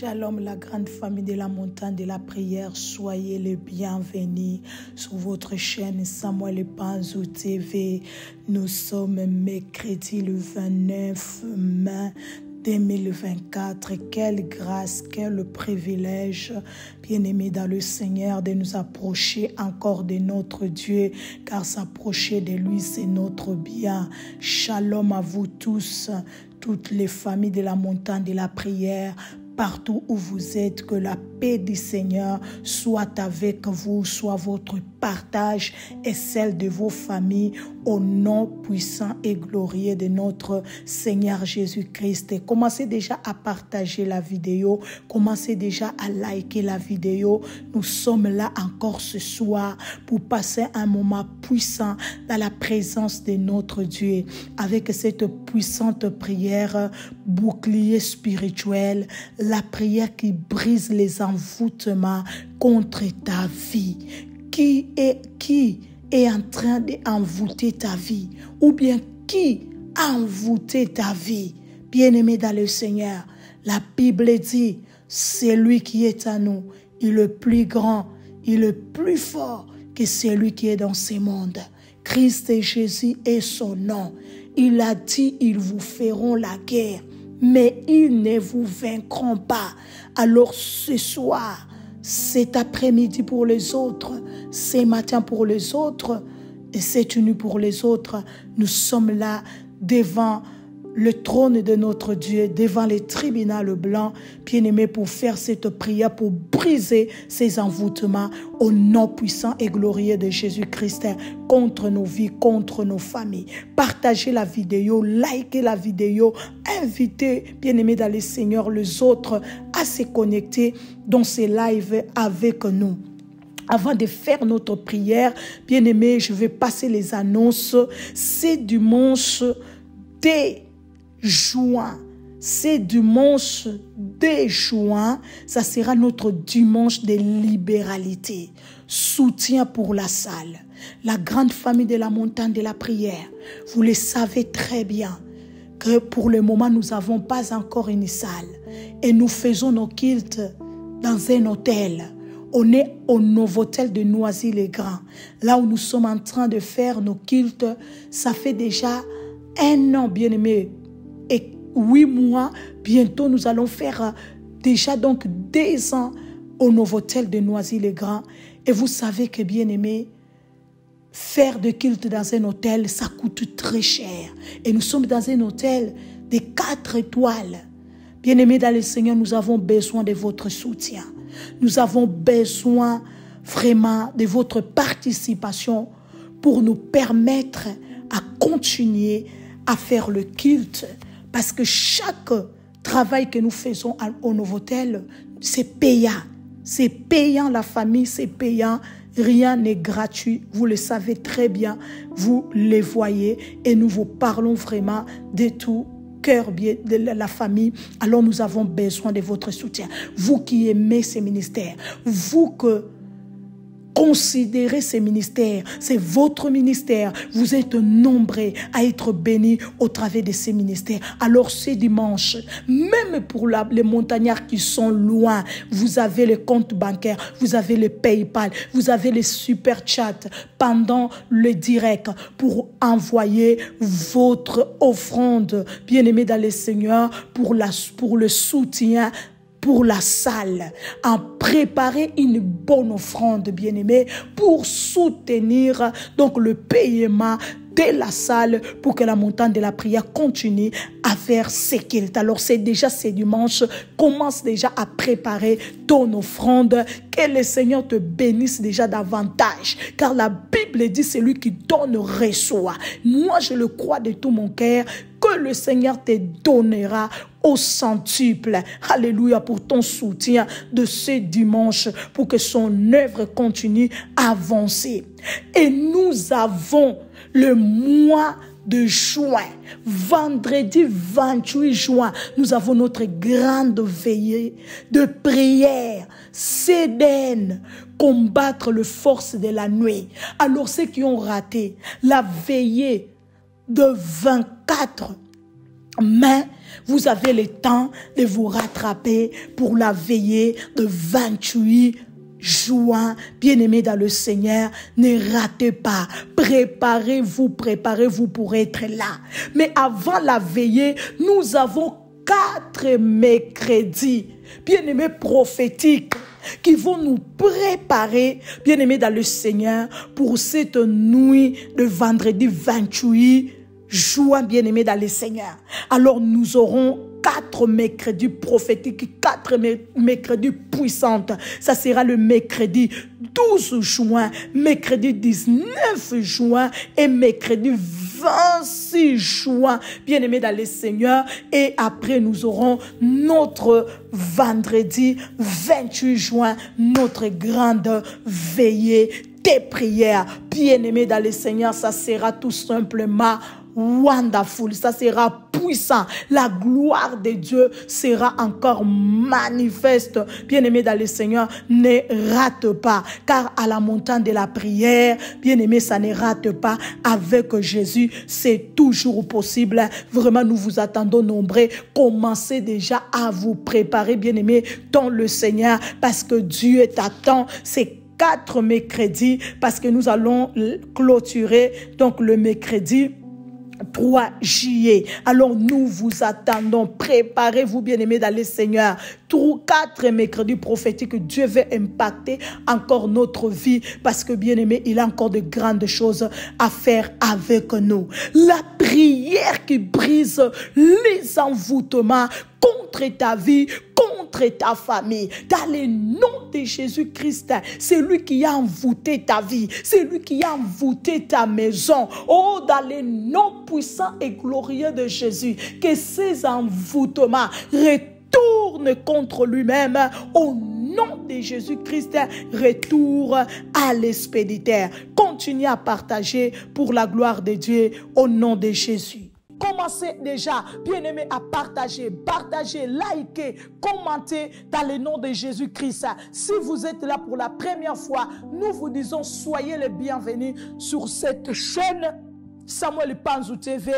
Shalom, la grande famille de la montagne de la prière. Soyez les bienvenus sur votre chaîne Samuel Panzou TV. Nous sommes mercredi le 29 mai 2024. Quelle grâce, quel privilège, bien-aimés dans le Seigneur, de nous approcher encore de notre Dieu, car s'approcher de lui, c'est notre bien. Shalom à vous tous, toutes les familles de la montagne de la prière. Partout où vous êtes, que la paix du Seigneur soit avec vous, soit votre partage et celle de vos familles, au nom puissant et glorieux de notre Seigneur Jésus-Christ. Commencez déjà à partager la vidéo, commencez déjà à liker la vidéo. Nous sommes là encore ce soir pour passer un moment puissant dans la présence de notre Dieu, avec cette puissante prière, bouclier spirituel, la prière qui brise les envoûtements contre ta vie. Qui est en train d'envoûter ta vie? Ou bien qui a envoûté ta vie? Bien-aimé dans le Seigneur, la Bible dit, c'est lui qui est à nous. Il est le plus grand, il est le plus fort que celui qui est dans ce monde. Christ et Jésus est son nom. Il a dit, ils vous feront la guerre, mais ils ne vous vaincront pas. Alors ce soir, cet après-midi pour les autres, ce matin pour les autres, et cette nuit pour les autres, nous sommes là devant le trône de notre Dieu, devant les tribunaux blancs, bien-aimés, pour faire cette prière, pour briser ces envoûtements au nom puissant et glorieux de Jésus-Christ contre nos vies, contre nos familles. Partagez la vidéo, likez la vidéo, invitez, bien-aimés dans le Seigneur, les autres à se connecter dans ces lives avec nous. Avant de faire notre prière, bien-aimés, je vais passer les annonces. C'est dimanche dès juin. C'est dimanche dès juin. Ça sera notre dimanche de libéralité. Soutien pour la salle. La grande famille de la montagne de la prière. Vous le savez très bien que pour le moment, nous n'avons pas encore une salle. Et nous faisons nos cultes dans un hôtel. On est au Novotel de Noisy-le-Grand. Là où nous sommes en train de faire nos cultes, ça fait déjà 1 an, bien-aimé, et 8 mois. Bientôt, nous allons faire déjà donc 2 ans au Novotel de Noisy-le-Grand. Et vous savez que, bien-aimé, faire de culte dans un hôtel, ça coûte très cher. Et nous sommes dans un hôtel de 4 étoiles. Bien-aimés dans le Seigneur, nous avons besoin de votre soutien. Nous avons besoin vraiment de votre participation pour nous permettre à continuer à faire le culte. Parce que chaque travail que nous faisons au Novotel, c'est payant. C'est payant, la famille, c'est payant. Rien n'est gratuit. Vous le savez très bien. Vous les voyez. Et nous vous parlons vraiment de tout cœur de la famille. Alors nous avons besoin de votre soutien. Vous qui aimez ces ministères, vous que considérez ces ministères, c'est votre ministère. Vous êtes nombreux à être bénis au travers de ces ministères. Alors ce dimanche, même pour les montagnards qui sont loin, vous avez le compte bancaire, vous avez le PayPal, vous avez le super chat pendant le direct pour envoyer votre offrande, bien-aimés dans le Seigneur, pour le soutien pour la salle, en préparer une bonne offrande, bien-aimé, pour soutenir donc le paiement de la salle pour que la montagne de la prière continue à faire ce qu'il est. Alors c'est déjà ce dimanche, commence déjà à préparer ton offrande, que le Seigneur te bénisse déjà davantage, car la Bible dit celui qui donne reçoit. Moi je le crois de tout mon cœur que le Seigneur te donnera au centuple. Alléluia pour ton soutien de ce dimanche, pour que son œuvre continue à avancer. Et nous avons le mois de juin, vendredi 28 juin, nous avons notre grande veillée de prière, CDN, combattre les forces de la nuit. Alors ceux qui ont raté la veillée de 24 Mais vous avez le temps de vous rattraper pour la veillée de 28 juin. Bien-aimés dans le Seigneur, ne ratez pas. Préparez-vous pour être là. Mais avant la veillée, nous avons 4 mercredis, bien-aimés prophétiques, qui vont nous préparer, bien-aimés dans le Seigneur, pour cette nuit de vendredi 28 juin, bien-aimés dans le Seigneur. Alors nous aurons 4 mercredis prophétiques, 4 mercredis puissantes. Ça sera le mercredi 12 juin, mercredi 19 juin et mercredi 26 juin, bien-aimés dans le Seigneur. Et après, nous aurons notre vendredi 28 juin, notre grande veillée des prières. Bien-aimés dans le Seigneur, ça sera tout simplement wonderful, ça sera puissant. La gloire de Dieu sera encore manifeste. Bien-aimé dans le Seigneur, ne rate pas, car à la montagne de la prière, bien-aimé, ça ne rate pas. Avec Jésus, c'est toujours possible. Vraiment, nous vous attendons nombreux. Commencez déjà à vous préparer, bien-aimé, dans le Seigneur, parce que Dieu t'attend. C'est 4 mercredis, parce que nous allons clôturer donc le mercredi 3 juillet. Alors nous vous attendons. Préparez-vous, bien-aimés dans le Seigneur. 4 mercredis prophétiques. Dieu veut impacter encore notre vie, parce que, bien-aimés, il a encore de grandes choses à faire avec nous. La prière qui brise les envoûtements contre ta vie, contre ta famille, dans le nom de Jésus-Christ. C'est lui qui a envoûté ta vie, c'est lui qui a envoûté ta maison. Oh, dans le nom puissant et glorieux de Jésus, que ces envoûtements retournent contre lui-même. Au nom de Jésus-Christ, retour à l'expéditeur. Continuez à partager pour la gloire de Dieu au nom de Jésus. Commencez déjà, bien-aimés, à partager, liker, commenter dans le nom de Jésus-Christ. Si vous êtes là pour la première fois, nous vous disons soyez les bienvenus sur cette chaîne Samuel Panzou TV.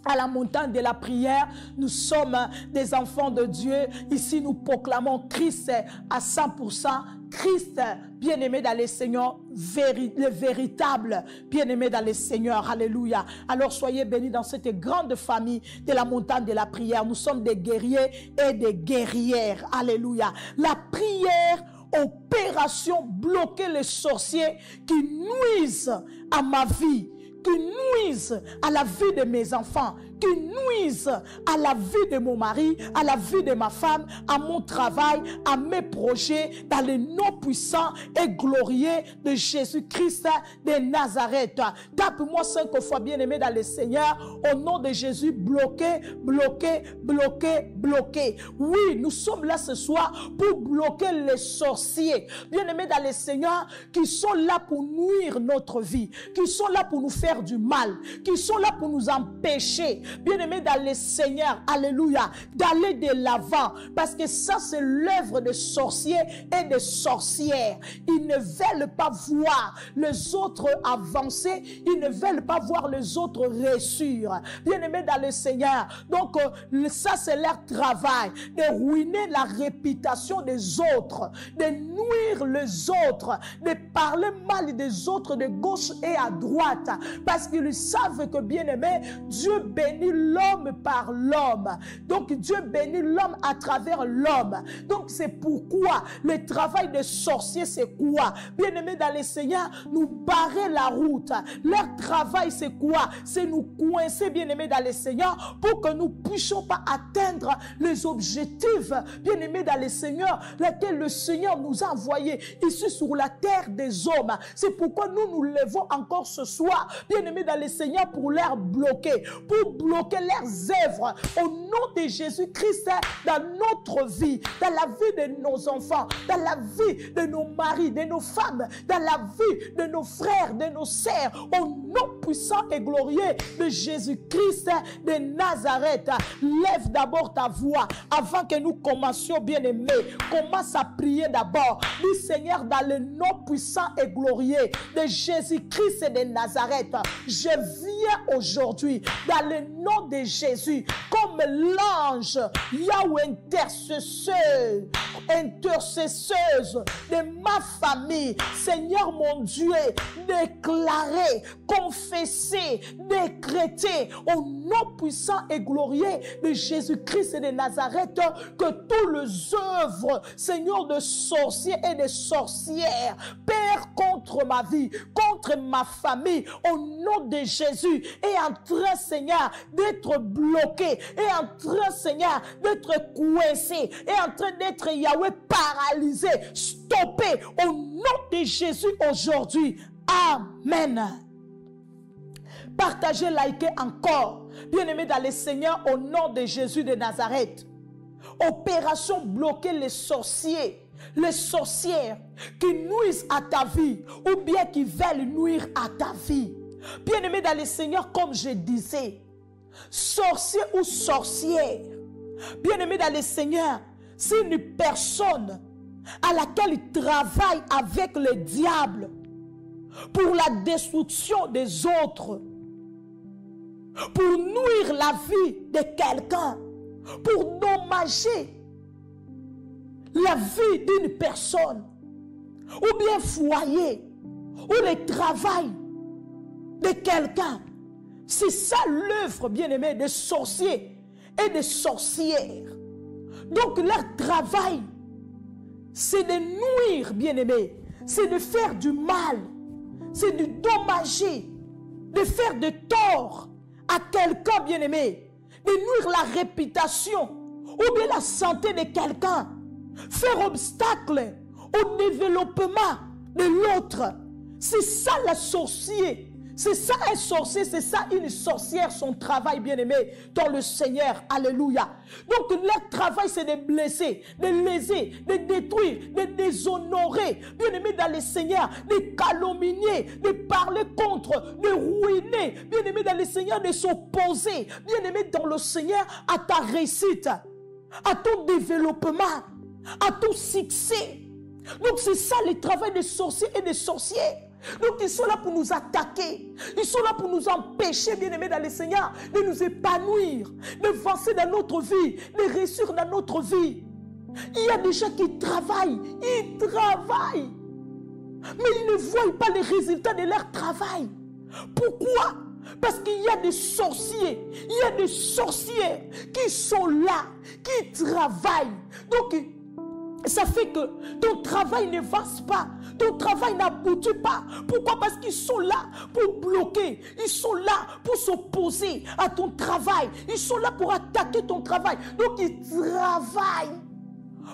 À la montagne de la prière, nous sommes des enfants de Dieu. Ici, nous proclamons Christ à 100%. Christ, bien-aimé dans le Seigneur, le véritable bien-aimé dans le Seigneur. Alléluia. Alors, soyez bénis dans cette grande famille de la montagne de la prière. Nous sommes des guerriers et des guerrières. Alléluia. La prière, opération, bloquer les sorciers qui nuisent à ma vie, qui nuisent à la vie de mes enfants, qui nuisent à la vie de mon mari, à la vie de ma femme, à mon travail, à mes projets, dans le nom puissant et glorieux de Jésus-Christ de Nazareth. Tape-moi 5 fois, bien-aimé dans le Seigneur, au nom de Jésus, bloqué, bloqué, bloqué, bloqué. Oui, nous sommes là ce soir pour bloquer les sorciers, bien-aimés dans le Seigneur, qui sont là pour nuire notre vie, qui sont là pour nous faire du mal, qui sont là pour nous empêcher, bien-aimés dans le Seigneur, alléluia, d'aller de l'avant, parce que ça c'est l'œuvre des sorciers et des sorcières. Ils ne veulent pas voir les autres avancer, ils ne veulent pas voir les autres réussir, bien-aimés dans le Seigneur. Donc ça c'est leur travail, de ruiner la réputation des autres, de nuire les autres, de parler mal des autres de gauche et à droite, parce qu'ils savent que, bien-aimé, Dieu bénit l'homme par l'homme. Donc Dieu bénit l'homme à travers l'homme. Donc c'est pourquoi le travail des sorciers, c'est quoi? Bien-aimé dans le Seigneur, nous barrer la route. Leur travail, c'est quoi? C'est nous coincer, bien-aimé dans le Seigneur, pour que nous ne puissions pas atteindre les objectifs, bien-aimé dans le Seigneur, lesquels le Seigneur nous a envoyés ici sur la terre des hommes. C'est pourquoi nous nous levons encore ce soir, bien-aimés dans le Seigneur, pour les bloquer, pour bloquer leurs œuvres au nom de Jésus-Christ dans notre vie, dans la vie de nos enfants, dans la vie de nos maris, de nos femmes, dans la vie de nos frères, de nos sœurs, au nom puissant et glorieux de Jésus-Christ de Nazareth. Lève d'abord ta voix avant que nous commencions, bien-aimés. Commence à prier d'abord. Dis, Seigneur, dans le nom puissant et glorieux de Jésus-Christ de Nazareth, je viens aujourd'hui dans le nom de Jésus, comme l'ange Yahweh intercesseuse de ma famille, Seigneur mon Dieu, déclarer, confesser, décréter au nom puissant et glorieux de Jésus-Christ et de Nazareth que toutes les œuvres, Seigneur, de sorciers et de sorcières, Père, contre ma vie, contre ma famille, au nom de Jésus, est en train, Seigneur, d'être bloqué, est en train, Seigneur, d'être coincé, est en train d'être, Yahweh, paralysé, stoppé, au nom de Jésus aujourd'hui. Amen. Partagez, likez encore. Bien-aimés dans le Seigneur, au nom de Jésus de Nazareth. Opération bloquer les sorciers, les sorcières qui nuisent à ta vie ou bien qui veulent nuire à ta vie. Bien-aimés dans le Seigneur, comme je disais, sorcier ou sorcière, bien-aimés dans le Seigneur, c'est une personne à laquelle il travaille avec le diable pour la destruction des autres, pour nuire la vie de quelqu'un, pour dommager la vie d'une personne, ou bien foyer, ou le travail de quelqu'un. C'est ça l'œuvre, bien-aimé, des sorciers et des sorcières. Donc leur travail, c'est de nuire, bien-aimé, c'est de faire du mal, c'est de dommager, de faire de tort à quelqu'un, bien-aimé, de nuire la réputation ou bien la santé de quelqu'un, faire obstacle au développement de l'autre. C'est ça la sorcier. C'est ça un sorcier, c'est ça une sorcière, son travail, bien-aimé, dans le Seigneur. Alléluia. Donc leur travail, c'est de blesser, de léser, de détruire, de déshonorer, bien-aimé dans le Seigneur, de calomnier, de parler contre, de ruiner, bien-aimé dans le Seigneur, de s'opposer, bien-aimé dans le Seigneur, à ta réussite, à ton développement, à ton succès. Donc c'est ça le travail des sorciers et des sorcières. Donc ils sont là pour nous attaquer. Ils sont là pour nous empêcher, bien-aimés dans le Seigneur, de nous épanouir, d'avancer dans notre vie, de réussir dans notre vie. Il y a des gens qui travaillent, ils travaillent, mais ils ne voient pas les résultats de leur travail. Pourquoi? Parce qu'il y a des sorciers, il y a des sorcières qui sont là, qui travaillent. Donc ça fait que ton travail ne avance pas, ton travail n'aboutit pas. Pourquoi? Parce qu'ils sont là pour bloquer, ils sont là pour s'opposer à ton travail, ils sont là pour attaquer ton travail. Donc ils travaillent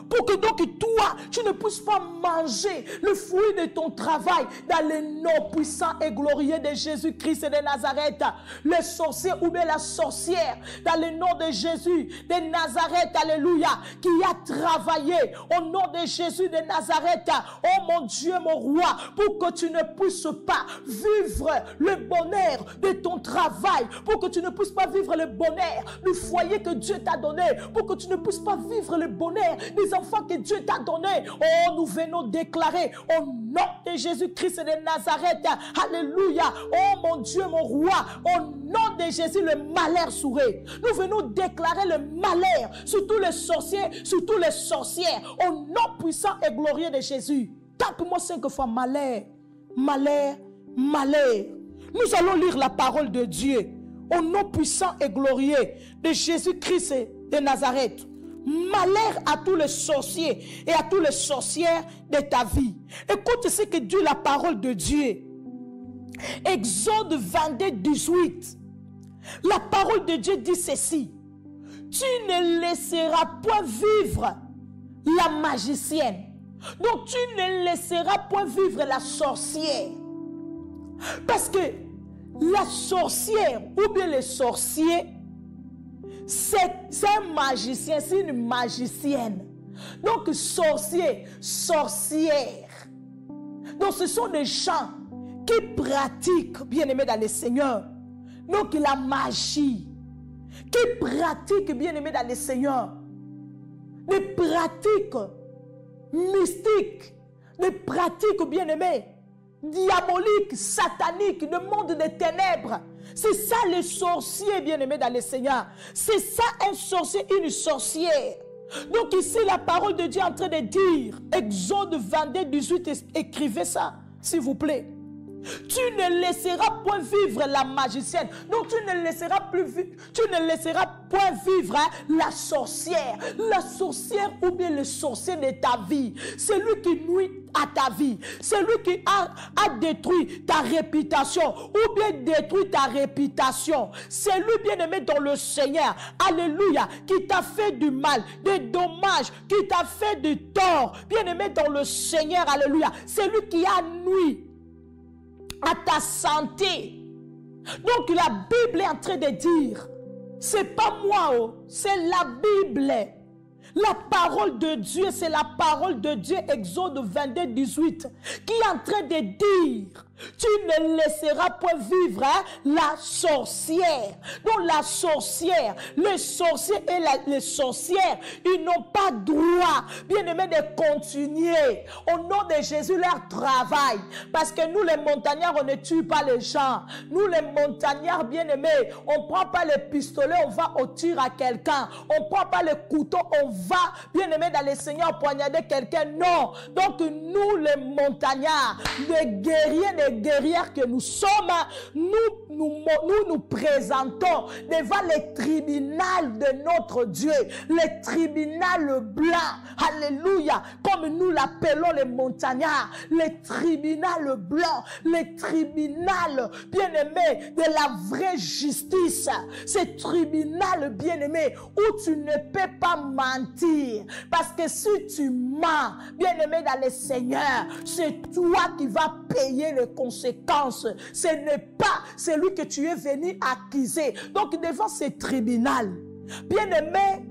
pour que donc toi, tu ne puisses pas manger le fruit de ton travail dans le nom puissant et glorieux de Jésus-Christ de Nazareth. Le sorcier ou bien la sorcière, dans le nom de Jésus de Nazareth, alléluia, qui a travaillé au nom de Jésus de Nazareth, oh mon Dieu, mon roi, pour que tu ne puisses pas vivre le bonheur de ton travail, pour que tu ne puisses pas vivre le bonheur du foyer que Dieu t'a donné, pour que tu ne puisses pas vivre le bonheur des enfants que Dieu t'a donnés. Oh, nous venons déclarer au nom de Jésus-Christ de Nazareth, alléluia, oh mon Dieu, mon roi, au nom de Jésus, le malheur sourit. Nous venons déclarer le malheur sur tous les sorciers, sur tous les sorcières, au nom puissant et glorieux de Jésus. Tape-moi 5 fois malheur, malheur, malheur. Nous allons lire la parole de Dieu au nom puissant et glorieux de Jésus-Christ de Nazareth. Malheur à tous les sorciers et à tous les sorcières de ta vie. Écoute ce que dit la parole de Dieu. Exode 22, 18. La parole de Dieu dit ceci. Tu ne laisseras point vivre la magicienne. Donc tu ne laisseras point vivre la sorcière. Parce que la sorcière ou bien les sorciers, c'est un magicien, c'est une magicienne. Donc sorcier, sorcière. Donc ce sont des gens qui pratiquent, bien-aimés dans le Seigneur, donc la magie, qui pratiquent, bien-aimés dans le Seigneur, des pratiques mystiques, des pratiques, bien-aimés, diabolique, satanique, le monde des ténèbres. C'est ça le sorcier, bien-aimé dans le Seigneur. C'est ça un sorcier, une sorcière. Donc ici, la parole de Dieu est en train de dire, Exode 22, 18, écrivez ça, s'il vous plaît. Tu ne laisseras point vivre la magicienne. Donc tu ne laisseras point vivre la sorcière. La sorcière ou bien le sorcier de ta vie. C'est lui qui nuit à ta vie. C'est lui qui a détruit ta réputation ou bien détruit ta réputation. C'est lui, bien-aimé dans le Seigneur, alléluia, qui t'a fait du mal, des dommages, qui t'a fait du tort. Bien-aimé dans le Seigneur, alléluia. C'est lui qui a nuit à ta santé. Donc la Bible est en train de dire, c'est pas moi, oh, c'est la Bible. La parole de Dieu, c'est la parole de Dieu, Exode 22, 18, qui est en train de dire, tu ne laisseras point vivre la sorcière. Donc la sorcière, le sorcier et les sorcières, ils n'ont pas droit, bien aimé, de continuer au nom de Jésus leur travail. Parce que nous les montagnards, on ne tue pas les gens. Nous les montagnards, bien aimés, on ne prend pas les pistolets, on va au tir à quelqu'un. On ne prend pas les couteaux, on va, bien aimé, dans le Seigneur, poignarder quelqu'un. Non. Donc nous les montagnards, les guerriers, guerrières que nous sommes, nous présentons devant le tribunal de notre Dieu, le tribunal blanc, alléluia, comme nous l'appelons les montagnards, le tribunal blanc, le tribunal bien-aimé de la vraie justice, ce tribunal bien-aimé où tu ne peux pas mentir, parce que si tu mens, bien-aimé dans le Seigneur, c'est toi qui vas payer les conséquences. Ce n'est pas celui que tu es venu accuser. Donc devant ce tribunal, bien-aimé,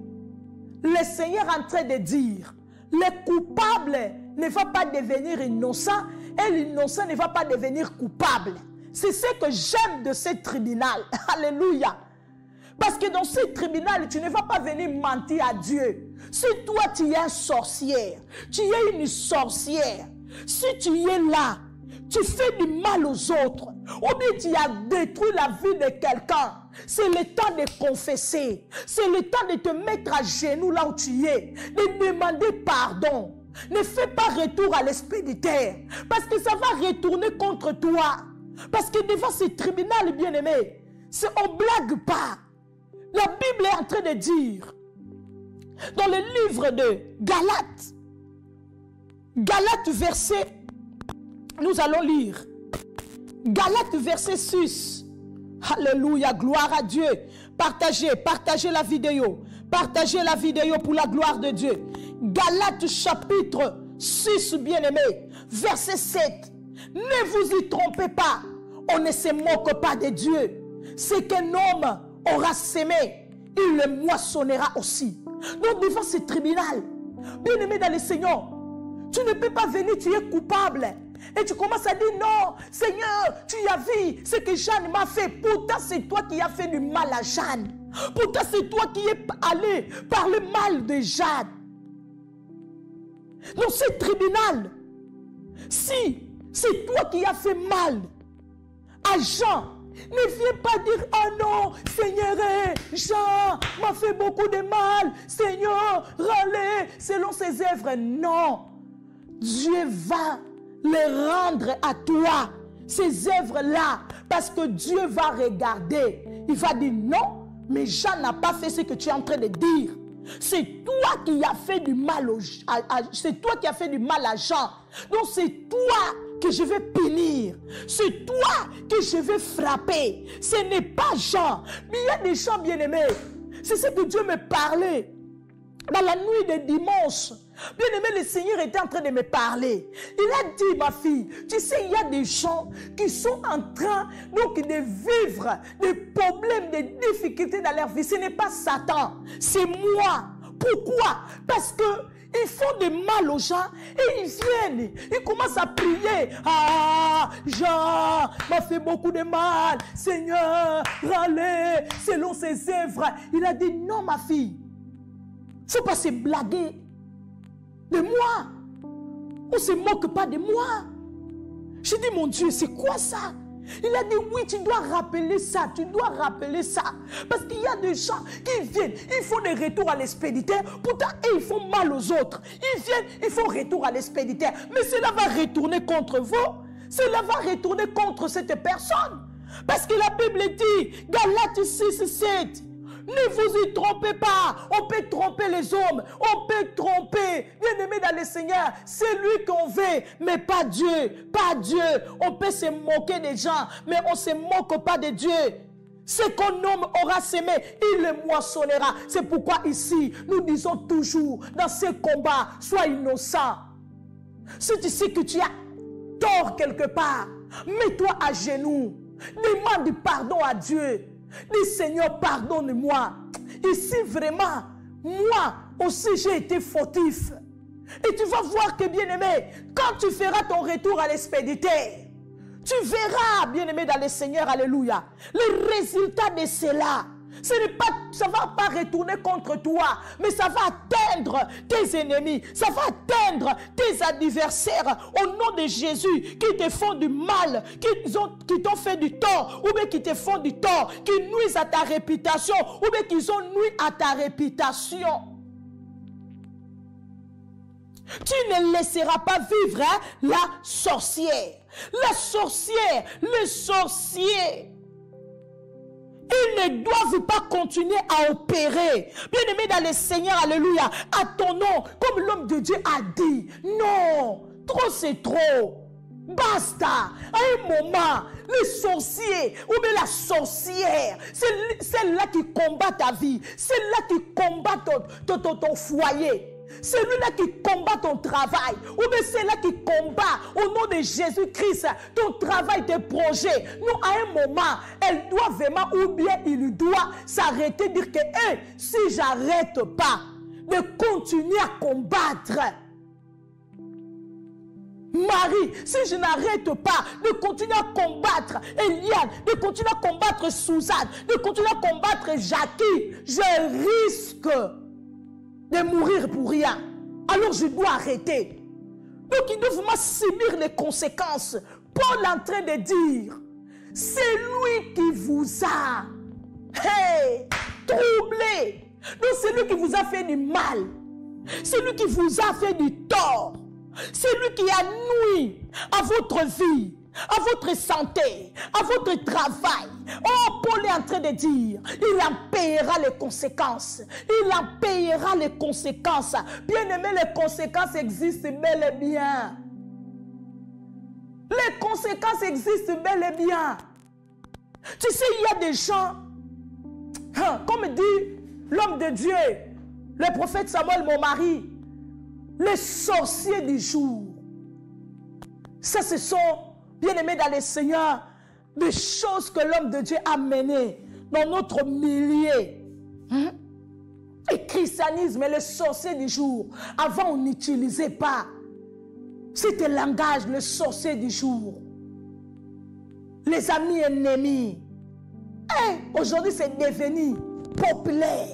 le Seigneur est en train de dire, le coupable ne va pas devenir innocent et l'innocent ne va pas devenir coupable. C'est ce que j'aime de ce tribunal. Alléluia. Parce que dans ce tribunal, tu ne vas pas venir mentir à Dieu. Si toi tu es un sorcier, tu es une sorcière, si tu es là, tu fais du mal aux autres, ou bien tu as détruit la vie de quelqu'un, c'est le temps de confesser, c'est le temps de te mettre à genoux là où tu es, de demander pardon. Ne fais pas retour à l'expéditeur, parce que ça va retourner contre toi. Parce que devant ce tribunal, bien-aimé, on ne blague pas. La Bible est en train de dire, dans le livre de Galates, verset, nous allons lire, Galates verset 6, alléluia, gloire à Dieu. Partagez la vidéo pour la gloire de Dieu. Galates chapitre 6, bien-aimé, verset 7, ne vous y trompez pas, on ne se moque pas de Dieu. Ce qu'un homme aura sémé, il le moissonnera aussi. Donc devant ce tribunal, bien-aimé dans le Seigneur, tu ne peux pas venir, tu es coupable. Et tu commences à dire non, Seigneur, tu as vu ce que Jeanne m'a fait. Pourtant, c'est toi qui as fait du mal à Jeanne. Pourtant, c'est toi qui es allé parler mal de Jeanne. Dans ce tribunal, si c'est toi qui as fait mal à Jean, ne viens pas dire, oh non, Seigneur, Jean m'a fait beaucoup de mal. Seigneur, râlez selon ses œuvres. Non, Dieu va les rendre à toi, ces œuvres-là, parce que Dieu va regarder. Il va dire non, mais Jean n'a pas fait ce que tu es en train de dire. C'est toi qui as fait du mal c'est toi qui as fait du mal à Jean. Donc c'est toi que je vais punir. C'est toi que je vais frapper. Ce n'est pas Jean. Mais il y a des gens bien-aimés. C'est ce que Dieu me parlait dans la nuit de dimanche. Bien-aimé, le Seigneur était en train de me parler. Il a dit, ma fille, tu sais, il y a des gens qui sont en train donc de vivre des problèmes, des difficultés dans leur vie. Ce n'est pas Satan, c'est moi. Pourquoi? Parce que ils font du mal aux gens et ils viennent, ils commencent à prier. Ah, Jean m'a fait beaucoup de mal. Seigneur, râlez selon ses œuvres. Il a dit, non, ma fille, il ne faut pas se blaguer de moi. On ne se moque pas de moi. J'ai dit, mon Dieu, c'est quoi ça? Il a dit, oui, tu dois rappeler ça, tu dois rappeler ça. Parce qu'il y a des gens qui viennent, ils font des retours à l'expéditeur, pourtant, ils font mal aux autres. Ils viennent, ils font retour à l'expéditeur. Mais cela va retourner contre vous. Cela va retourner contre cette personne. Parce que la Bible dit, Galates 6:7, ne vous y trompez pas. On peut tromper les hommes. On peut tromper. Bien-aimé dans le Seigneur, c'est lui qu'on veut, mais pas Dieu. Pas Dieu. On peut se moquer des gens, mais on ne se moque pas de Dieu. Ce qu'un homme aura semé, il le moissonnera. C'est pourquoi ici, nous disons toujours, dans ce combat, sois innocent. Si tu sais que tu as tort quelque part, mets-toi à genoux. Demande pardon à Dieu. Dis, Seigneur, pardonne-moi. Ici, vraiment, moi aussi, j'ai été fautif. Et tu vas voir que, bien-aimé, quand tu feras ton retour à l'expéditeur, tu verras, bien-aimé dans le Seigneur, alléluia, le résultat de cela. Ça ne va pas retourner contre toi, mais ça va atteindre tes ennemis, ça va atteindre tes adversaires au nom de Jésus qui te font du mal, qui t'ont fait du tort, ou bien qui te font du tort, qui nuisent à ta réputation, ou bien qui ont nui à ta réputation. Tu ne laisseras pas vivre la sorcière. La sorcière, le sorcier. Ils ne doivent pas continuer à opérer. Bien-aimé dans le Seigneur, alléluia, à ton nom, comme l'homme de Dieu a dit. Non, trop c'est trop. Basta. À un moment, le sorcier ou bien la sorcière, c'est celle-là qui combat ta vie, celle-là qui combat ton foyer. Celui-là qui combat ton travail, ou bien celui-là qui combat au nom de Jésus-Christ ton travail, tes projets. Nous, à un moment, elle doit vraiment, ou bien il doit s'arrêter, dire que si j'arrête pas de continuer à combattre Marie, si je n'arrête pas de continuer à combattre Eliane, de continuer à combattre Suzanne, de continuer à combattre Jackie, je risque de mourir pour rien. Alors je dois arrêter. Donc il doit vraiment subir les conséquences. Paul est en train de dire, c'est lui qui vous a troublé. Donc c'est lui qui vous a fait du mal. C'est lui qui vous a fait du tort. C'est lui qui a nui à votre vie, à votre santé, à votre travail. Oh, Paul est en train de dire, il en payera les conséquences. Il en payera les conséquences. Bien aimé, les conséquences existent bel et bien. Les conséquences existent bel et bien. Tu sais, il y a des gens, comme dit l'homme de Dieu, le prophète Samuel, mon mari, les sorciers du jour. Ça, ce sont, bien aimés dans le Seigneur, des choses que l'homme de Dieu a menées dans notre milieu. Le christianisme et les sorciers du jour. Avant, on n'utilisait pas cet langage, le sorcier du jour. Les amis ennemis. Et aujourd'hui, c'est devenu populaire.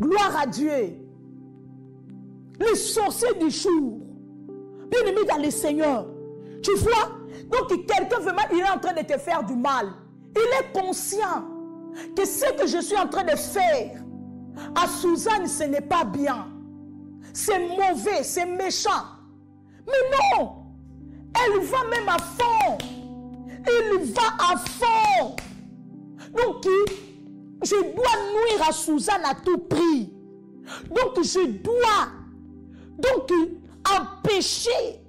Gloire à Dieu. Les sorciers du jour. Bien aimé dans le Seigneur. Tu vois? Donc quelqu'un vraiment, il est en train de te faire du mal. Il est conscient que ce que je suis en train de faire à Suzanne, ce n'est pas bien. C'est mauvais, c'est méchant. Mais non, elle va même à fond. Il va à fond. Donc, je dois nuire à Suzanne à tout prix. Donc, je dois empêcher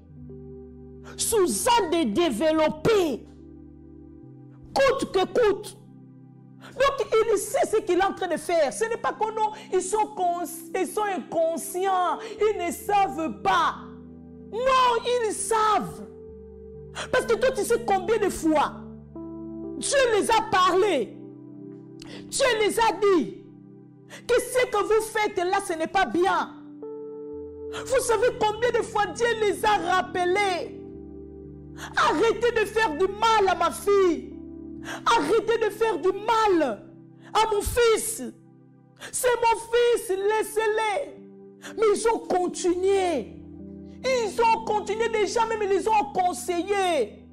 Suzanne de développer coûte que coûte. Donc il sait ce qu'il est en train de faire. Ce n'est pas que non, ils sont inconscients, ils ne savent pas. Non, ils savent. Parce que toi tu sais combien de fois Dieu les a parlé, Dieu les a dit que ce que vous faites là ce n'est pas bien. Vous savez combien de fois Dieu les a rappelés. Arrêtez de faire du mal à ma fille. Arrêtez de faire du mal à mon fils. C'est mon fils, laissez-les. Mais ils ont continué. Ils Ils ont continué déjà, même ils les ont conseillés.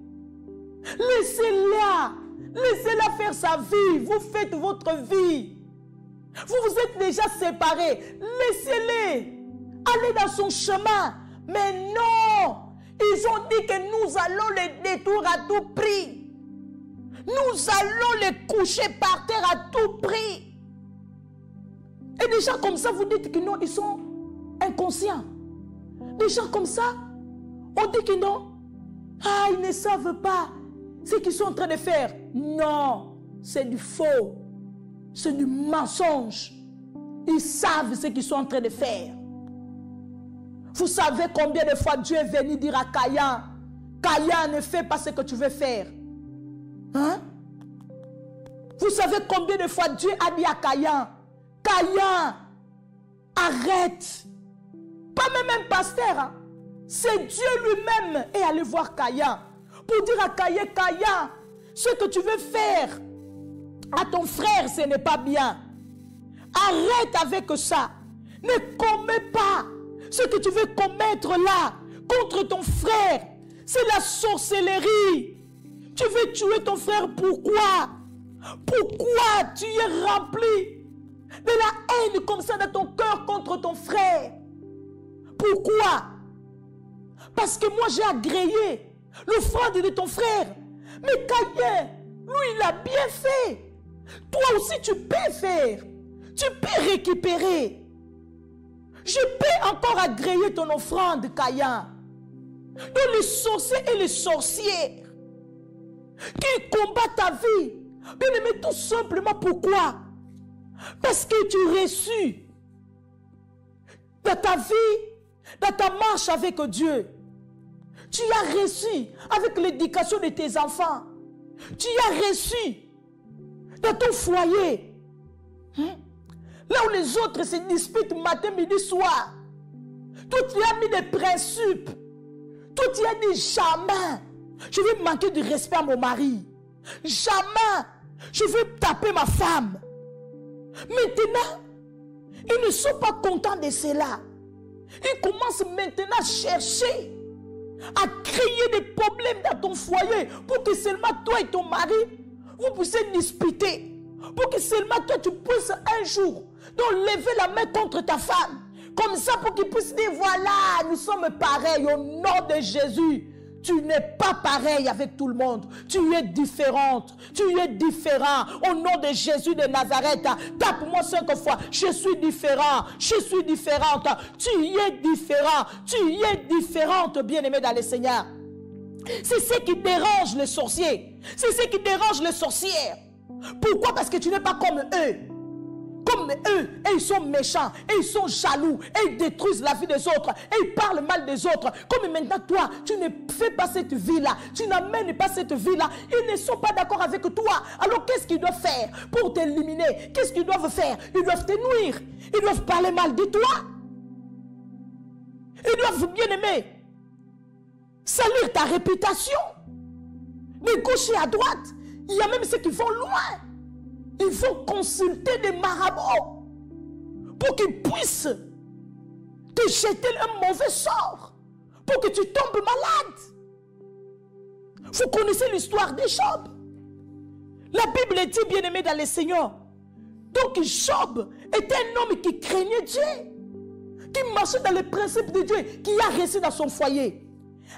Laissez-la. Laissez-la faire sa vie. Vous faites votre vie. Vous êtes déjà séparés. Laissez-les aller dans son chemin. Mais non. Ils ont dit que nous allons les détruire à tout prix. Nous allons les coucher par terre à tout prix. Et des gens comme ça, vous dites que non, ils sont inconscients. Des gens comme ça, on dit que non. Ah, ils ne savent pas ce qu'ils sont en train de faire. Non, c'est du faux. C'est du mensonge. Ils savent ce qu'ils sont en train de faire. Vous savez combien de fois Dieu est venu dire à Caïn, Caïn, ne fais pas ce que tu veux faire. Hein? Vous savez combien de fois Dieu a dit à Caïn, Caïn, arrête. Pas même un pasteur. Hein? C'est Dieu lui-même est allé voir Caïn pour dire à Caïn, Caïn, ce que tu veux faire à ton frère, ce n'est pas bien. Arrête avec ça. Ne commets pas ce que tu veux commettre là contre ton frère. C'est la sorcellerie. Tu veux tuer ton frère, pourquoi? Pourquoi tu es rempli de la haine comme ça dans ton cœur contre ton frère? Pourquoi? Parce que moi j'ai agréé l'offrande de ton frère. Mais Caïn, lui il a bien fait. Toi aussi tu peux faire. Tu peux récupérer. Je peux encore agréer ton offrande, Caïn. Donc les sorciers et les sorcières qui combattent ta vie, bien aimé, tout simplement pourquoi? Parce que tu as reçu dans ta vie, dans ta marche avec Dieu. Tu as reçu avec l'éducation de tes enfants. Tu as reçu dans ton foyer. Là où les autres se disputent matin, midi, soir. Toi, tu as mis des principes. Toi, tu as dit jamais je vais manquer de respect à mon mari. Jamais je vais taper ma femme. Maintenant, ils ne sont pas contents de cela. Ils commencent maintenant à chercher, à créer des problèmes dans ton foyer pour que seulement toi et ton mari, vous puissiez disputer. Pour que seulement toi, tu puisses un jour donc lever la main contre ta femme. Comme ça, pour qu'ils puissent dire, voilà, nous sommes pareils au nom de Jésus. Tu n'es pas pareil avec tout le monde. Tu es différente. Tu es différent. Au nom de Jésus de Nazareth, tape-moi 5 fois. Je suis différent. Je suis différente. Tu es différent. Tu es différente, bien-aimée dans le Seigneur. C'est ce qui dérange les sorciers. C'est ce qui dérange les sorcières. Pourquoi? Parce que tu n'es pas comme eux. Comme eux, et ils sont méchants, et ils sont jaloux, et ils détruisent la vie des autres, et ils parlent mal des autres. Comme maintenant toi, tu ne fais pas cette vie-là, tu n'amènes pas cette vie-là, ils ne sont pas d'accord avec toi. Alors qu'est-ce qu'ils doivent faire pour t'éliminer? Qu'est-ce qu'ils doivent faire? Ils doivent te nuire, ils doivent parler mal de toi. Ils doivent, bien aimer, salir ta réputation. De gauche et à droite, il y a même ceux qui vont loin. Il faut consulter des marabouts pour qu'ils puissent te jeter un mauvais sort, pour que tu tombes malade. Vous connaissez l'histoire de Job. La Bible dit, bien aimé dans le Seigneur, donc Job était un homme qui craignait Dieu, qui marchait dans les principes de Dieu, qui a réussi dans son foyer.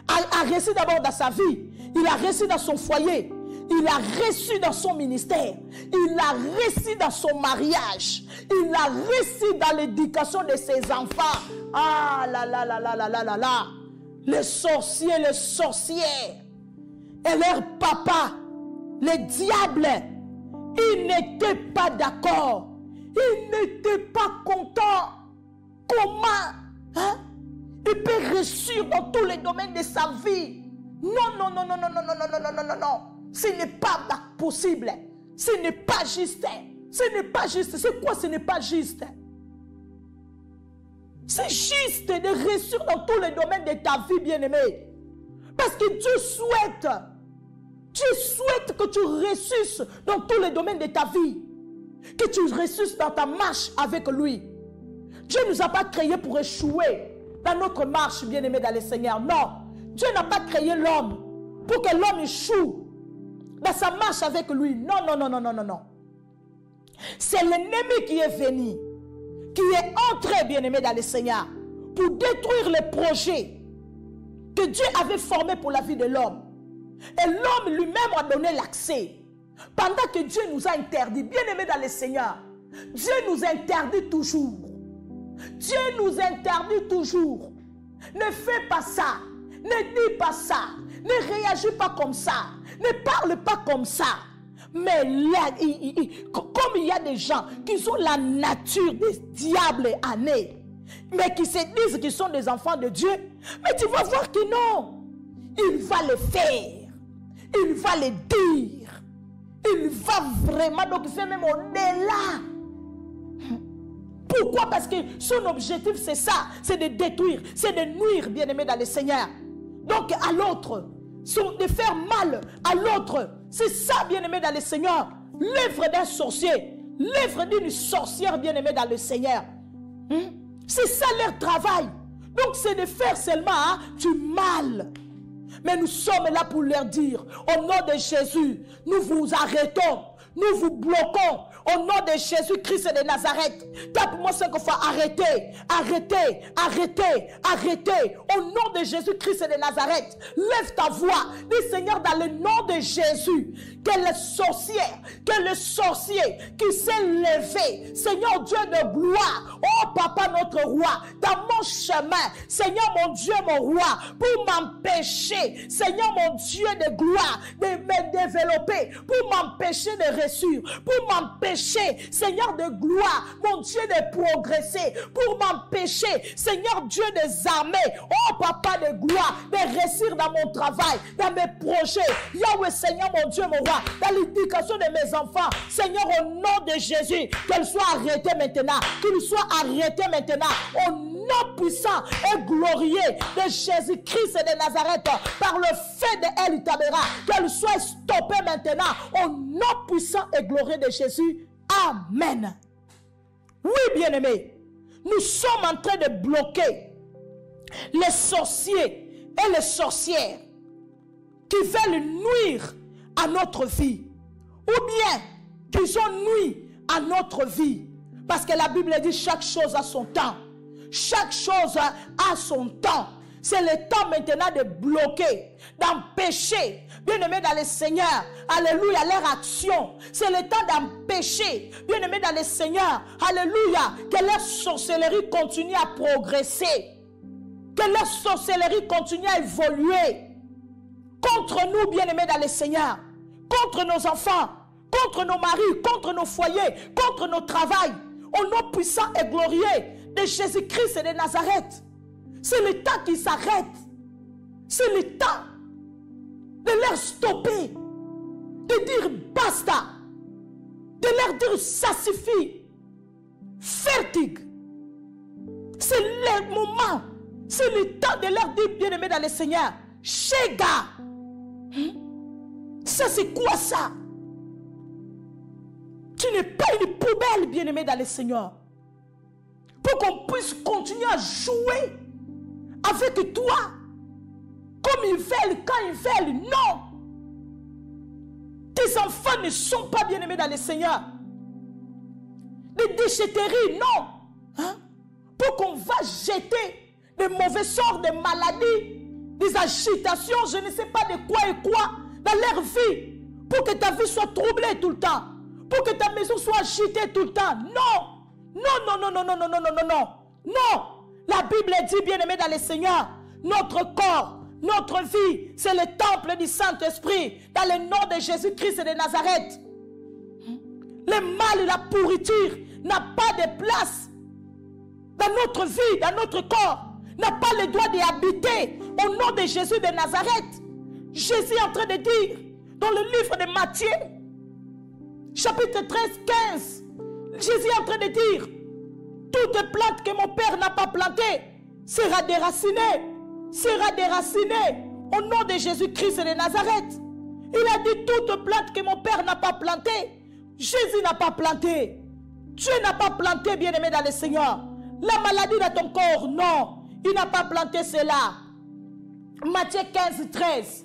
A réussi d'abord dans sa vie, il a réussi dans son foyer. Il a reçu dans son ministère. Il a reçu dans son mariage. Il a reçu dans l'éducation de ses enfants. Ah là là là là là là là là. Les sorciers, les sorcières et leur papa, les diables, ils n'étaient pas d'accord. Ils n'étaient pas contents. Comment il peut réussir dans tous les domaines de sa vie? Non, non, non, non, non, non, non, non, non, non, non, non. Ce n'est pas possible. Ce n'est pas juste. Ce n'est pas juste. C'est quoi ce n'est pas juste? C'est juste de réussir dans tous les domaines de ta vie, bien-aimé. Parce que Dieu souhaite que tu réussisses dans tous les domaines de ta vie. Que tu réussisses dans ta marche avec lui. Dieu ne nous a pas créés pour échouer dans notre marche, bien-aimé dans le Seigneur. Non, Dieu n'a pas créé l'homme pour que l'homme échoue dans sa marche avec lui. Non, non, non, non, non, non, non. C'est l'ennemi qui est venu, qui est entré, bien-aimé dans le Seigneur, pour détruire les projets que Dieu avait formés pour la vie de l'homme. Et l'homme lui-même a donné l'accès. Pendant que Dieu nous a interdit, bien-aimé dans le Seigneur, Dieu nous interdit toujours. Dieu nous interdit toujours. Ne fais pas ça. Ne dis pas ça. Ne réagis pas comme ça. Ne parle pas comme ça. Mais là, comme il y a des gens qui ont la nature des diables annés, mais qui se disent qu'ils sont des enfants de Dieu, mais tu vas voir que non. Il va le faire. Il va le dire. Il va vraiment, donc il fait même au-delà. Pourquoi? Parce que son objectif c'est ça, c'est de détruire, c'est de nuire, bien-aimé dans le Seigneur. Donc à l'autre, de faire mal à l'autre, c'est ça, bien-aimé dans le Seigneur. L'œuvre d'un sorcier, l'œuvre d'une sorcière, bien-aimé dans le Seigneur. C'est ça leur travail. Donc c'est de faire seulement du mal. Mais nous sommes là pour leur dire, au nom de Jésus, nous vous arrêtons, nous vous bloquons. Au nom de Jésus-Christ de Nazareth, tape-moi 5 fois, arrêtez, arrêtez, arrêtez, arrêtez. Au nom de Jésus-Christ de Nazareth, lève ta voix. Dis Seigneur, dans le nom de Jésus, que le sorcier qui s'est levé, Seigneur Dieu de gloire, oh Papa notre roi, dans mon chemin, Seigneur mon Dieu mon roi, pour m'empêcher, Seigneur mon Dieu de gloire, de me développer, pour m'empêcher de réussir, pour m'empêcher, Seigneur de gloire, mon Dieu de progresser, pour m'empêcher, Seigneur Dieu des armées, oh Papa de gloire, de réussir dans mon travail, dans mes projets, Yahweh Seigneur mon Dieu mon roi, dans l'éducation de mes enfants, Seigneur au nom de Jésus, qu'elle soit arrêtée maintenant, qu'il soit arrêté maintenant, au nom puissant et glorieux de Jésus-Christ de Nazareth, par le feu de El Tabera, qu'elle soit stoppée maintenant, au nom puissant et glorieux de Jésus. Amen. Oui, bien-aimés, nous sommes en train de bloquer les sorciers et les sorcières qui veulent nuire à notre vie, ou bien qui ont nui à notre vie. Parce que la Bible dit chaque chose a son temps. Chaque chose a son temps. C'est le temps maintenant de bloquer, d'empêcher, bien-aimé dans le Seigneur, alléluia, leur action. C'est le temps d'empêcher, bien-aimé dans le Seigneur, alléluia, que leur sorcellerie continue à progresser, que leur sorcellerie continue à évoluer contre nous, bien-aimés dans le Seigneur, contre nos enfants, contre nos maris, contre nos foyers, contre nos travails, au nom puissant et glorieux de Jésus-Christ et de Nazareth. C'est le temps qui s'arrête. C'est le temps de leur stopper, de dire basta, de leur dire ça suffit. Fatigue. C'est le moment, c'est le temps de leur dire, bien-aimé dans le Seigneur, Shega. Ça c'est quoi ça? Tu n'es pas une poubelle, bien-aimé dans le Seigneur. Pour qu'on puisse continuer à jouer avec toi, comme ils veulent, quand ils veulent. Non. Tes enfants ne sont pas bien-aimés dans le Seigneur. Des déchetteries, non. Hein? Pour qu'on va jeter des mauvais sorts, des maladies, des agitations, je ne sais pas de quoi et quoi, dans leur vie. Pour que ta vie soit troublée tout le temps. Pour que ta maison soit agitée tout le temps. Non. Non, non, non, non, non, non, non, non, non, non. Non. La Bible dit, bien-aimé dans le Seigneur, notre corps, notre vie, c'est le temple du Saint-Esprit, dans le nom de Jésus-Christ de Nazareth. Le mal et la pourriture n'a pas de place dans notre vie, dans notre corps, n'a pas le droit d'y habiter au nom de Jésus de Nazareth. Jésus est en train de dire, dans le livre de Matthieu, chapitre 13, 15, Jésus est en train de dire, toute plante que mon Père n'a pas plantée sera déracinée, au nom de Jésus-Christ de Nazareth. Il a dit toute plante que mon Père n'a pas plantée, Jésus n'a pas planté. Dieu n'a pas planté, bien-aimé dans le Seigneur. La maladie dans ton corps, non. Il n'a pas planté cela. Matthieu 15, 13.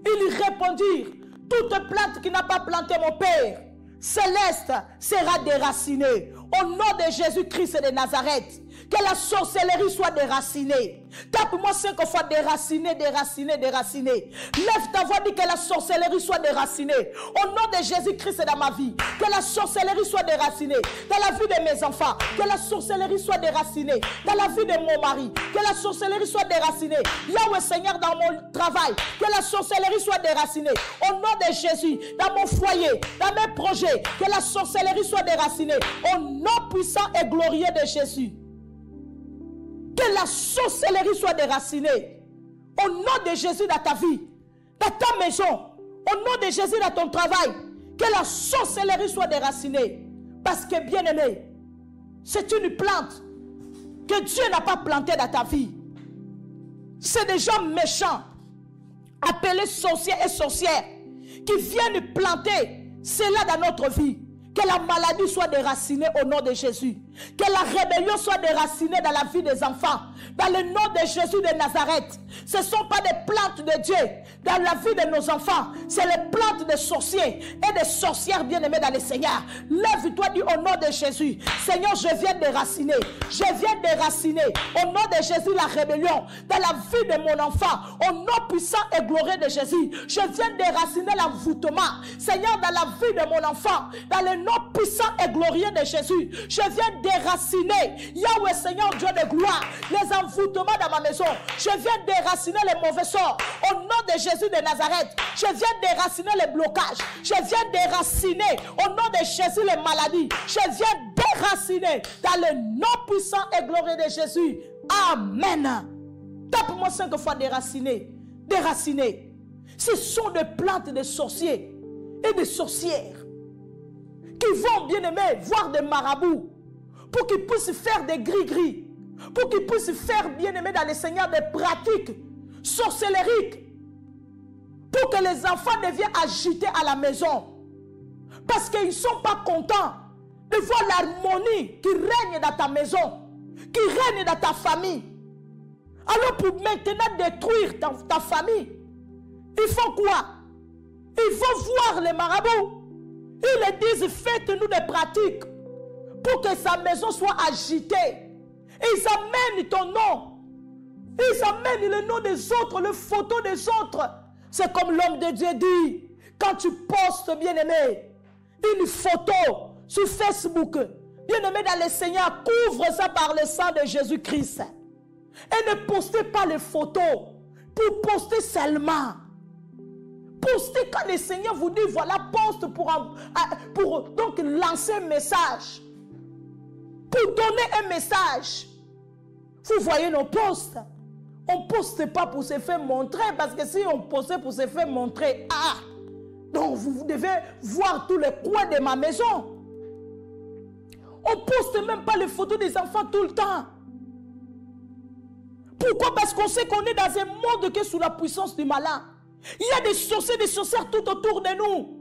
Ils lui répondirent, toute plante qui n'a pas planté mon Père céleste sera déracinée. Au nom de Jésus-Christ de Nazareth, que la sorcellerie soit déracinée. Tape-moi 5 fois déracinée, déracinée, déracinée. Lève ta voix, dis que la sorcellerie soit déracinée. Au nom de Jésus-Christ dans ma vie, que la sorcellerie soit déracinée. Dans la vie de mes enfants, que la sorcellerie soit déracinée. Dans la vie de mon mari, que la sorcellerie soit déracinée. Yahweh Seigneur, dans mon travail, que la sorcellerie soit déracinée. Au nom de Jésus, dans mon foyer, dans mes projets, que la sorcellerie soit déracinée. Au nom puissant et glorieux de Jésus. Que la sorcellerie soit déracinée. Au nom de Jésus dans ta vie, dans ta maison, au nom de Jésus dans ton travail, que la sorcellerie soit déracinée. Parce que, bien-aimé, c'est une plante que Dieu n'a pas plantée dans ta vie. C'est des gens méchants, appelés sorciers et sorcières, qui viennent planter cela dans notre vie. Que la maladie soit déracinée au nom de Jésus. Que la rébellion soit déracinée dans la vie des enfants. Dans le nom de Jésus de Nazareth. Ce ne sont pas des plantes de Dieu dans la vie de nos enfants. C'est les plantes des sorciers et des sorcières bien-aimées dans le Seigneur. Lève-toi, dis au nom de Jésus. Seigneur, je viens déraciner. Je viens déraciner au nom de Jésus la rébellion dans la vie de mon enfant. Au nom puissant et glorieux de Jésus. Je viens déraciner l'envoûtement. Seigneur, dans la vie de mon enfant. Dans le nom puissant et glorieux de Jésus. Je viens déraciner, Yahweh Seigneur Dieu de gloire, les envoûtements dans ma maison. Je viens déraciner les mauvais sorts. Au nom de Jésus de Nazareth, je viens déraciner les blocages. Je viens déraciner, au nom de Jésus, les maladies. Je viens déraciner dans le nom puissant et glorieux de Jésus. Amen. Tape-moi 5 fois déraciner. Déraciner. Ce sont des plantes de sorciers et de sorcières qui vont, bien aimés, voir des marabouts pour qu'ils puissent faire des gris-gris, pour qu'ils puissent faire, bien aimés, dans le Seigneur, des pratiques sorcellériques, pour que les enfants deviennent agités à la maison, parce qu'ils ne sont pas contents de voir l'harmonie qui règne dans ta maison, qui règne dans ta famille. Alors pour maintenant détruire ta famille, ils font quoi? Ils vont voir les marabouts. Ils leur disent, faites-nous des pratiques pour que sa maison soit agitée. Et ils amènent ton nom. Ils amènent le nom des autres, les photos des autres. C'est comme l'homme de Dieu dit, quand tu postes, bien-aimé, une photo sur Facebook, bien-aimé dans le Seigneur, couvre ça par le sang de Jésus-Christ. Et ne postez pas les photos pour poster seulement. Postez quand le Seigneur vous dit, voilà, poste pour donc lancer un message. Pour donner un message. Vous voyez nos posts. On ne poste pas pour se faire montrer, parce que si on postait pour se faire montrer, donc vous devez voir tous les coins de ma maison. On ne poste même pas les photos des enfants tout le temps. Pourquoi? Parce qu'on sait qu'on est dans un monde qui est sous la puissance du malin. Il y a des sorciers, des sorcières tout autour de nous.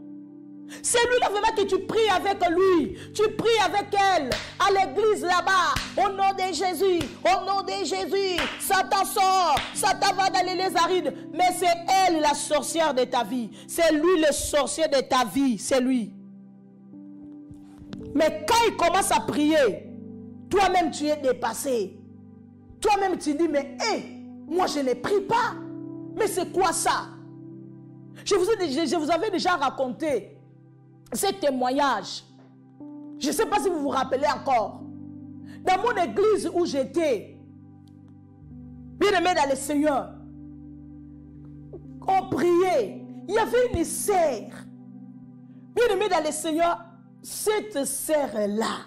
C'est lui là vraiment que tu pries avec lui. Tu pries avec elle. À l'église là-bas. Au nom de Jésus. Au nom de Jésus. Satan sort. Satan va dans les lézarides. Mais c'est elle la sorcière de ta vie. C'est lui le sorcier de ta vie. C'est lui. Mais quand il commence à prier, toi-même tu es dépassé. Toi-même tu dis, mais moi je ne prie pas. Mais c'est quoi ça? Je vous avais déjà raconté ce témoignage. Je ne sais pas si vous vous rappelez encore. Dans mon église où j'étais, bien aimé dans le Seigneur, on priait. Il y avait une sœur. Bien aimé dans le Seigneur, cette sœur-là,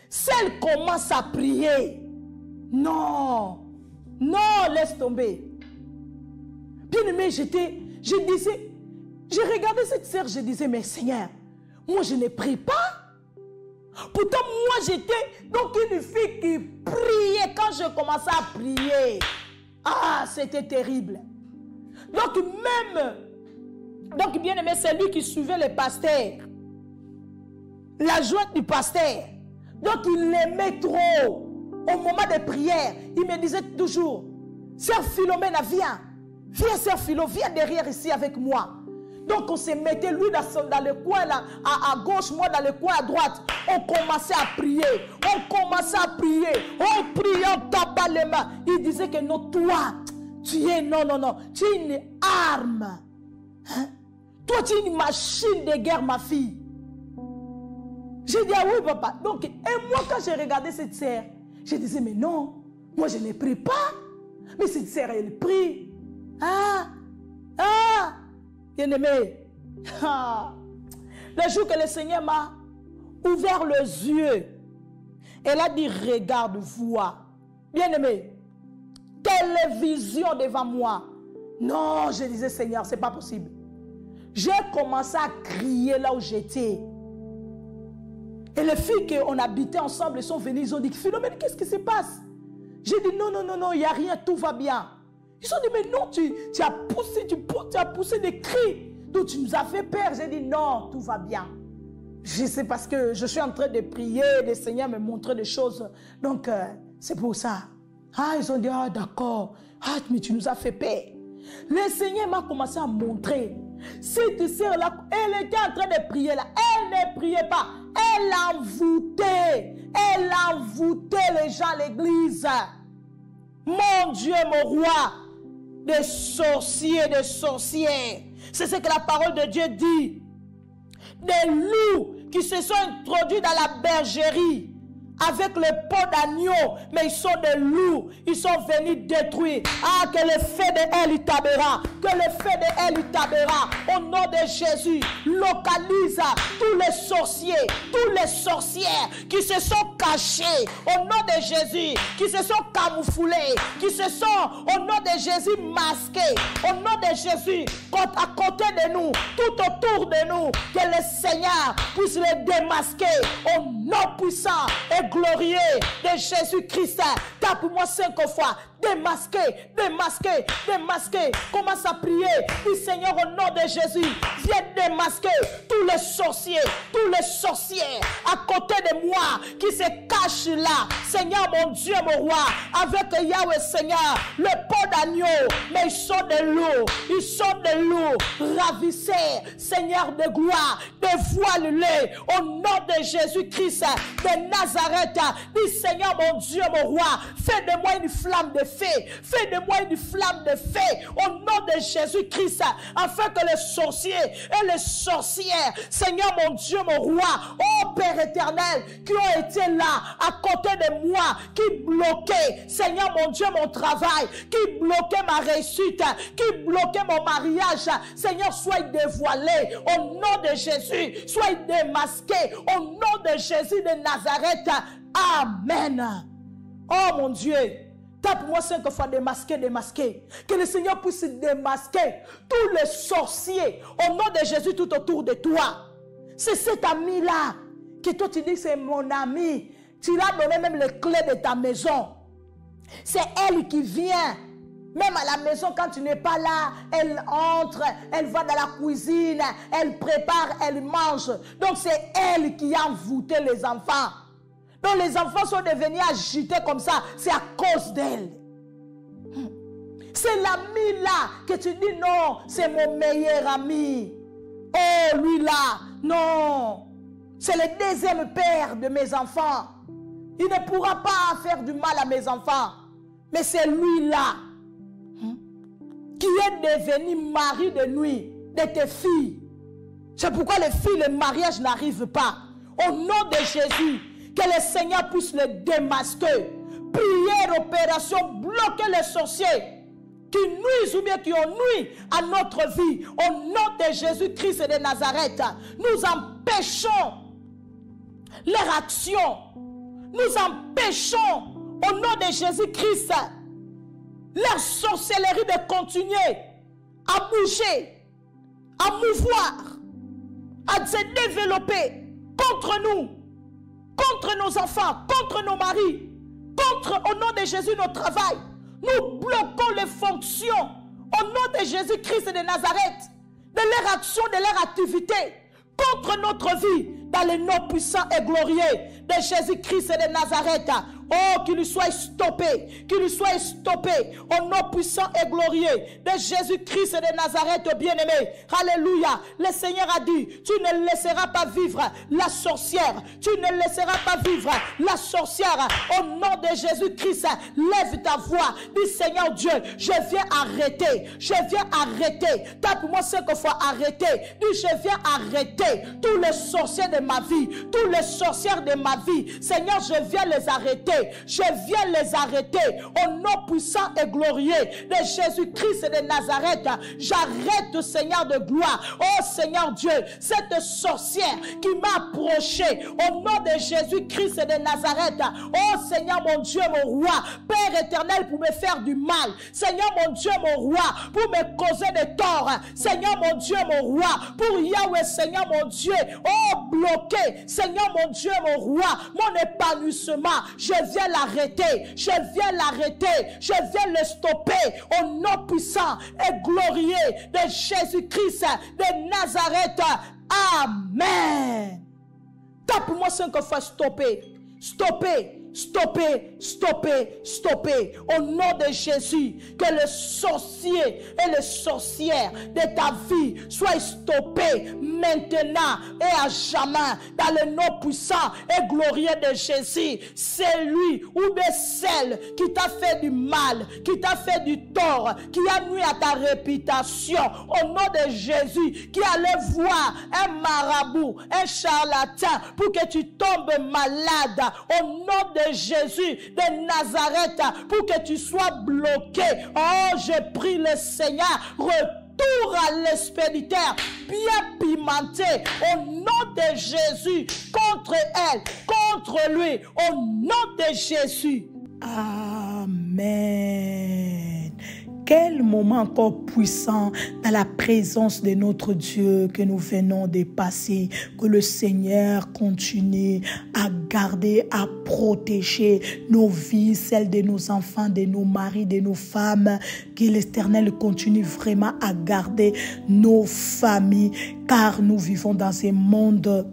si elle commence à prier, non, laisse tomber. Bien aimé, je regardais cette sœur, je disais, mais Seigneur, moi je ne prie pas. Pourtant, moi j'étais donc une fille qui priait. Quand je commençais à prier, c'était terrible. Donc bien aimé, c'est lui qui suivait le pasteur, l'adjointe du pasteur. Donc il l'aimait trop. au moment des prières, il me disait toujours, Sœur Philomène, viens. Viens, Sœur Philo, viens derrière ici avec moi. Donc on se mettait lui dans le coin là, à gauche, moi dans le coin à droite. On commençait à prier. On commençait à prier. On priait, on tapait les mains. Il disait que non, toi, tu es, non, tu es une arme. Hein? Toi, tu es une machine de guerre, ma fille. J'ai dit, ah oui, papa. Donc, et moi, quand j'ai regardé cette sœur, je disais, mais non, moi, je ne prie pas. Mais cette sœur, elle prie. Bien-aimé. Le jour que le Seigneur m'a ouvert les yeux, elle a dit, regarde, vois. Bien-aimé, télévision devant moi. Non, je disais, Seigneur, c'est pas possible. J'ai commencé à crier là où j'étais. Et les filles qu'on habitait ensemble sont venues, ils ont dit, Philomène, qu'est-ce qui se passe? J'ai dit, non, il n'y a rien, tout va bien. Ils ont dit, mais non, tu as poussé des cris. Donc tu nous as fait peur. J'ai dit, non, tout va bien. Je sais parce que je suis en train de prier, le Seigneur me montrait des choses. Donc, c'est pour ça. Ils ont dit, d'accord. Mais tu nous as fait peur. Le Seigneur m'a commencé à montrer. Cette sœur-là, elle était en train de prier là. Elle ne priait pas. Elle envoûtait. Elle envoûtait les gens à l'église. Mon Dieu, mon roi. Des sorciers, des sorcières. C'est ce que la parole de Dieu dit. Des loups qui se sont introduits dans la bergerie avec le pot d'agneau, mais ils sont des loups, ils sont venus détruire. Que le feu de elle y tabera, que le feu de elle y tabera. Au nom de Jésus, localise tous les sorciers, tous les sorcières qui se sont cachés. Au nom de Jésus, qui se sont camouflés, qui se sont, au nom de Jésus, masqués. Au nom de Jésus, à côté de nous, tout autour de nous, que le Seigneur puisse les démasquer. Au nom puissant et glorieux de Jésus-Christ. Tape-moi 5 fois. Démasquer, démasquer, démasquer. Commence à prier. Dis, Seigneur, au nom de Jésus, viens démasquer tous les sorciers, tous les sorcières à côté de moi qui se cachent là. Seigneur, mon Dieu, mon roi, avec Yahweh, Seigneur, le pot d'agneau, mais ils sont des loups, ils sont des loups. Ravissez, Seigneur de gloire, dévoile-les au nom de Jésus-Christ de Nazareth. Dis, Seigneur, mon Dieu, mon roi, fais de moi une flamme de feu. Fais de moi une flamme de feu au nom de Jésus-Christ, afin que les sorciers et les sorcières, Seigneur mon Dieu, mon roi, oh Père éternel, qui ont été là à côté de moi, qui bloquaient, Seigneur mon Dieu, mon travail, qui bloquaient ma réussite, qui bloquaient mon mariage, Seigneur, sois dévoilé au nom de Jésus, sois démasqué au nom de Jésus de Nazareth. Amen. Oh mon Dieu, tape-moi 5 fois démasquer, démasquer. Que le Seigneur puisse démasquer tous les sorciers au nom de Jésus tout autour de toi. C'est cet ami-là que toi tu dis c'est mon ami. Tu l'as donné même les clés de ta maison. C'est elle qui vient. Même à la maison, quand tu n'es pas là, elle entre, elle va dans la cuisine, elle prépare, elle mange. Donc c'est elle qui a envoûté les enfants. Donc les enfants sont devenus agités comme ça. C'est à cause d'elle. C'est l'ami là que tu dis non, c'est mon meilleur ami. Oh lui là, non. C'est le deuxième père de mes enfants. Il ne pourra pas faire du mal à mes enfants. Mais c'est lui là qui est devenu mari de nuit de tes filles. C'est pourquoi les filles, le mariage n'arrive pas. Au nom de Jésus, que le Seigneur puisse le démasquer. Prière, opération, bloquer les sorciers qui nuisent ou bien qui ont nui à notre vie. Au nom de Jésus-Christ de Nazareth, nous empêchons leur action. Nous empêchons au nom de Jésus-Christ leur sorcellerie de continuer à bouger, à mouvoir, à se développer contre nous. Contre nos enfants, contre nos maris, contre, au nom de Jésus, notre travail. Nous bloquons les fonctions, au nom de Jésus-Christ de Nazareth, de leur action, de leur activité, contre notre vie, dans le nom puissant et glorieux de Jésus-Christ de Nazareth. Oh, qu'il soit stoppé, qu'il soit stoppé au nom puissant et glorieux de Jésus-Christ de Nazareth, bien-aimé. Alléluia. Le Seigneur a dit, tu ne laisseras pas vivre la sorcière, tu ne laisseras pas vivre la sorcière. Au nom de Jésus-Christ, lève ta voix, dis Seigneur Dieu, je viens arrêter, tape-moi 5 fois arrêter, dis je viens arrêter tous les sorciers de ma vie, tous les sorcières de ma vie. Seigneur, je viens les arrêter, au nom puissant et glorieux de Jésus-Christ de Nazareth. J'arrête, Seigneur de gloire, oh Seigneur Dieu, cette sorcière qui m'a approché, au nom de Jésus-Christ de Nazareth. Oh Seigneur mon Dieu, mon roi, Père éternel, pour me faire du mal. Seigneur mon Dieu, mon roi, pour me causer des torts. Seigneur mon Dieu, mon roi, pour Yahweh, Seigneur mon Dieu, oh bloquer, Seigneur mon Dieu, mon roi, mon épanouissement. Je viens l'arrêter, je viens le stopper au nom puissant et glorieux de Jésus-Christ de Nazareth. Amen. Tape-moi 5 fois stopper. Stoppez. Au nom de Jésus, que le sorcier et les sorcières de ta vie soient stoppés maintenant et à jamais dans le nom puissant et glorieux de Jésus. C'est lui ou bien celle qui t'a fait du mal, qui t'a fait du tort, qui a nuit à ta réputation. Au nom de Jésus, qui allait voir un marabout, un charlatan pour que tu tombes malade. Au nom de Jésus de Nazareth, pour que tu sois bloqué. Oh, je prie le Seigneur, retour à l'expéditeur bien pimenté au nom de Jésus, contre elle, contre lui, au nom de Jésus. Amen. Quel moment encore puissant dans la présence de notre Dieu que nous venons de passer. Que le Seigneur continue à garder, à protéger nos vies, celles de nos enfants, de nos maris, de nos femmes. Que l'Éternel continue vraiment à garder nos familles, car nous vivons dans un monde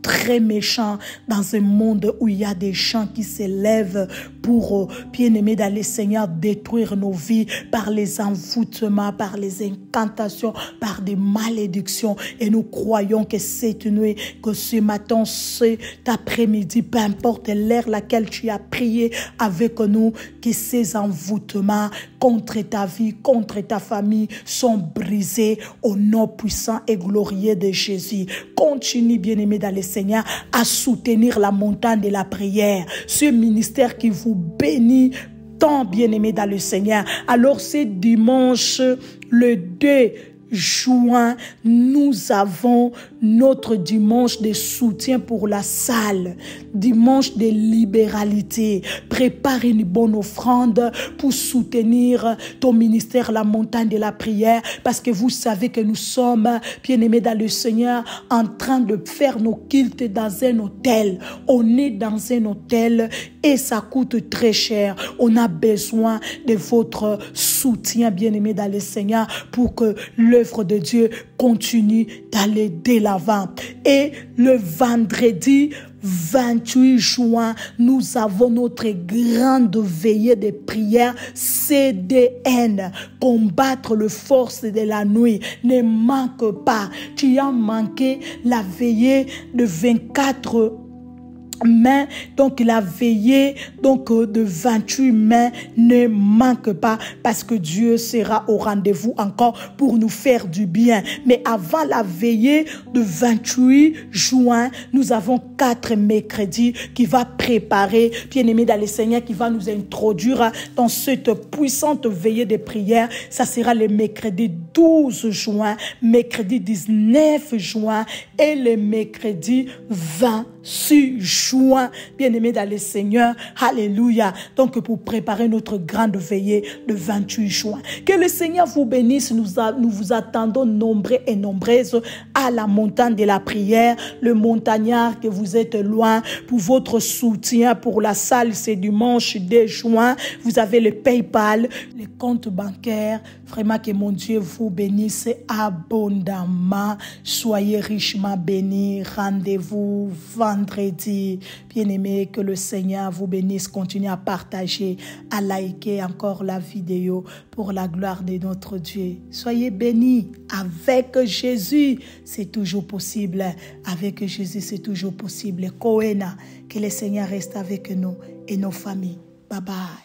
très méchant, dans un monde où il y a des gens qui s'élèvent pour, bien-aimés dans le Seigneur, détruire nos vies par les envoûtements, par les incantations, par des malédictions. Et nous croyons que cette nuit, que ce matin, cet après-midi, peu importe l'heure laquelle tu as prié avec nous, que ces envoûtements contre ta vie, contre ta famille sont brisés au nom puissant et glorieux de Jésus. Continue, bien-aimé dans le Seigneur, à soutenir la montagne de la prière, ce ministère qui vous bénit tant, bien-aimé dans le Seigneur. Alors, c'est dimanche, le 2 juin, nous avons notre dimanche de soutien pour la salle, dimanche de libéralité. Prépare une bonne offrande pour soutenir ton ministère, la montagne de la prière, parce que vous savez que nous sommes, bien-aimés dans le Seigneur, en train de faire nos cultes dans un hôtel. On est dans un hôtel et ça coûte très cher. On a besoin de votre soutien, bien-aimés dans le Seigneur, pour que l'œuvre de Dieu continue d'aller de l'avant. Et le vendredi 28 juin, nous avons notre grande veillée de prière CDN, combattre les forces de la nuit. Ne manque pas. Tu as manqué la veillée de 24 mai, donc la veillée de 28 mai, ne manque pas, parce que Dieu sera au rendez-vous encore pour nous faire du bien. Mais avant la veillée de 28 juin, nous avons 4 mercredis qui va préparer, bien-aimé dans le Seigneur, qui va nous introduire dans cette puissante veillée de prière. Ça sera le mercredi 12 juin, mercredi 19 juin et le mercredi 26 juin, bien-aimés dans le Seigneur. Alléluia. Donc, pour préparer notre grande veillée le 28 juin. Que le Seigneur vous bénisse. Nous vous attendons nombreux et nombreuses à la montagne de la prière. Le montagnard que vous êtes loin, pour votre soutien pour la salle, c'est dimanche 2 juin. Vous avez le PayPal, le compte bancaire. Vraiment que mon Dieu vous bénisse abondamment. Soyez richement bénis. Rendez-vous vendredi. vie. Bien-aimés, que le Seigneur vous bénisse. Continuez à partager, à liker encore la vidéo pour la gloire de notre Dieu. Soyez bénis. Avec Jésus, c'est toujours possible. Avec Jésus, c'est toujours possible. Koena, que le Seigneur reste avec nous et nos familles. Bye bye.